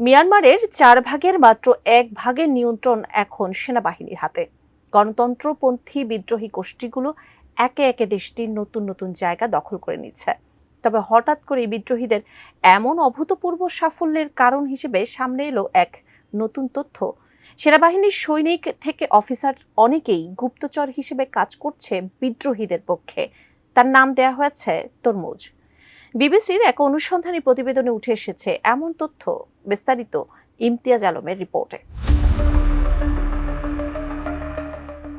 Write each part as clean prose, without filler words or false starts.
মিয়ানমারের 4 ভাগের মাত্র 1 ভাগের নিয়ন্ত্রণ এখন সেনাবাহিনীর হাতে। গণতন্ত্রপন্থী বিদ্রোহী গোষ্ঠীগুলো একে একে দেশটির নতুন নতুন জায়গা দখল করে নিচ্ছে। তবে হঠাৎ করে বিদ্রোহীদের এমন অভূতপূর্ব সাফল্যের কারণ হিসেবে সামনে এলো এক নতুন তথ্য। সেনাবাহিনীর সৈনিক থেকে অফিসার অনেকেই গুপ্তচর হিসেবে কাজ করছে বিদ্রোহীদের পক্ষে। তার নাম দেয়া হয়েছে তরমুজ। বিবিসির এক অনুসন্ধানী প্রতিবেদনে উঠে এসেছে এমন তথ্য। বিস্তারিত ইমতিয়াজ আলমের রিপোর্টে।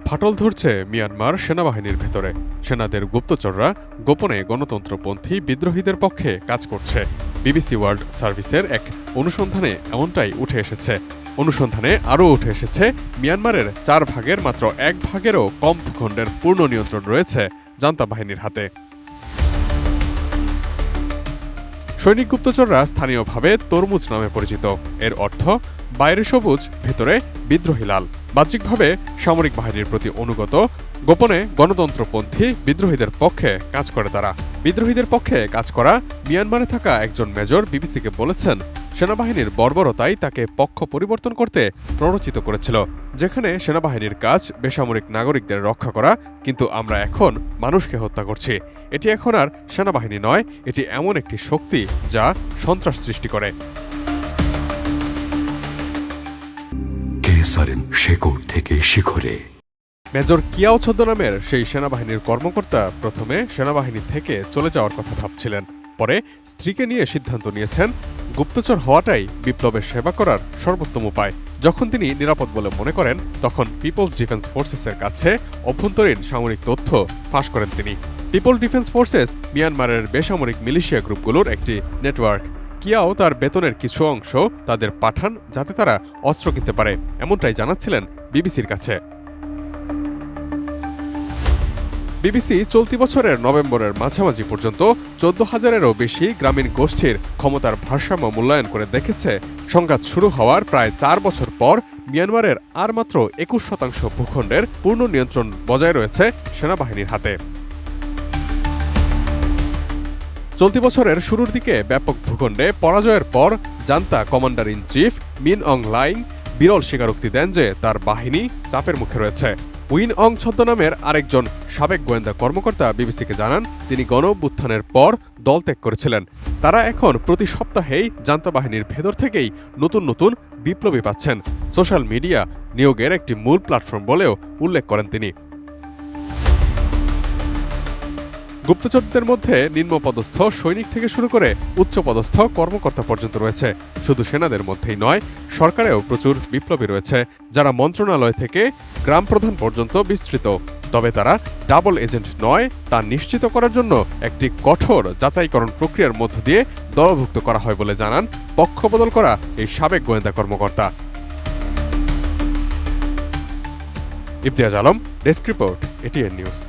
ফাটল ধরছে মিয়ানমার সেনাবাহিনীর ভেতরে। সেনাদের গুপ্তচররা গোপনে গণতন্ত্রপন্থী বিদ্রোহীদের পক্ষে কাজ করছে। বিবিসি ওয়ার্ল্ড সার্ভিসের এক অনুসন্ধানে এমনটাই উঠে এসেছে। অনুসন্ধানে আরও উঠে এসেছে মিয়ানমারের 4 ভাগের মাত্র 1 ভাগেরও কম ভূখণ্ডের পূর্ণ নিয়ন্ত্রণ রয়েছে জান্তা বাহিনীর হাতে। সৈনিক গুপ্তচররা স্থানীয়ভাবে তরমুজ নামে পরিচিত। এর অর্থ বাইরে সবুজ, ভেতরে বিদ্রোহী লাল। বাহ্যিকভাবে সামরিক বাহিনীর প্রতি অনুগত, গোপনে গণতন্ত্রপন্থী বিদ্রোহীদের পক্ষে কাজ করে তারা। বিদ্রোহীদের পক্ষে কাজ করা মিয়ানমারে থাকা একজন মেজর বিবিসিকে বলেছেন, সেনাবাহিনীর বর্বরতাই তাকে পক্ষ পরিবর্তন করতে প্ররোচিত করেছিল। যেখানে সেনাবাহিনীর কাজ বেসামরিক নাগরিকদের রক্ষা করা, কিন্তু আমরা এখন মানুষকে হত্যা করছি। এটি এখন আর সেনাবাহিনী নয়, এটি এমন একটি শক্তি যা সন্ত্রাস সৃষ্টি করে। শেকড় থেকে শিখরে মেজর কিয়াও ছদ্মনামের সেই সেনাবাহিনীর কর্মকর্তা প্রথমে সেনাবাহিনী থেকে চলে যাওয়ার কথা ভাবছিলেন। পরে স্ত্রীকে নিয়ে সিদ্ধান্ত নিয়েছেন গুপ্তচর হওয়াটাই বিপ্লবের সেবা করার সর্বোত্তম উপায়। যখন তিনি নিরাপদ বলে মনে করেন, তখন পিপলস ডিফেন্স ফোর্সেসের কাছে অভ্যন্তরীণ সামরিক তথ্য ফাঁস করেন তিনি। পিপল ডিফেন্স ফোর্সেস মিয়ানমারের বেসামরিক মিলিশিয়া গ্রুপগুলোর একটি নেটওয়ার্ক। কিয়াও তার বেতনের কিছু অংশ তাদের পাঠান যাতে তারা অস্ত্র কিনতে পারে, এমনটাই জানাচ্ছিলেন বিবিসির কাছে। বিবিসি চলতি বছরের নভেম্বরের মাঝামাঝি পর্যন্ত 14,000-এরও বেশি গ্রামীণ গোষ্ঠীর ক্ষমতার ভারসাম্য মূল্যায়ন করে দেখেছে, সংঘাত শুরু হওয়ার প্রায় 4 বছর পর মিয়ানমারের আর মাত্র 21% ভূখণ্ডের পূর্ণ নিয়ন্ত্রণ বজায় রয়েছে সেনাবাহিনীর হাতে। চলতি বছরের শুরুর দিকে ব্যাপক ভূখণ্ডে পরাজয়ের পর জান্তা commander in chief Min Aung Hlaing বিরল স্বীকারোক্তি দেন যে তার বাহিনী চাপের মুখে রয়েছে। উইন অং ছদ্মনামের আরেকজন সাবেক গোয়েন্দা কর্মকর্তা বিবিসিকে জানান, তিনি গণ-অভ্যুত্থানের পর দল ত্যাগ করেছিলেন। তারা এখন প্রতি সপ্তাহেই জান্তা বাহিনীর ভেতর থেকেই নতুন নতুন বিপ্লবী পাচ্ছেন। সোশ্যাল মিডিয়া নিয়োগের একটি মূল প্ল্যাটফর্ম বলেও উল্লেখ করেন তিনি। গুপ্তচরদের মধ্যে নিম্নপদস্থ সৈনিক থেকে শুরু করে উচ্চপদস্থ কর্মকর্তা পর্যন্ত রয়েছে। শুধু সেনাদের মধ্যেই নয়, সরকারেও প্রচুর বিপ্লবী রয়েছে, যারা মন্ত্রণালয় থেকে গ্রাম প্রধান পর্যন্ত বিস্তৃত। তবে তারা ডাবল এজেন্ট নয়, তা নিশ্চিত করার জন্য একটি কঠোর যাচাইকরণ প্রক্রিয়ার মধ্য দিয়ে দলভুক্ত করা হয় বলে জানান পক্ষ বদল করা এই সাবেক গোয়েন্দা কর্মকর্তা। Imtiaz Alam, desk report, ATN news.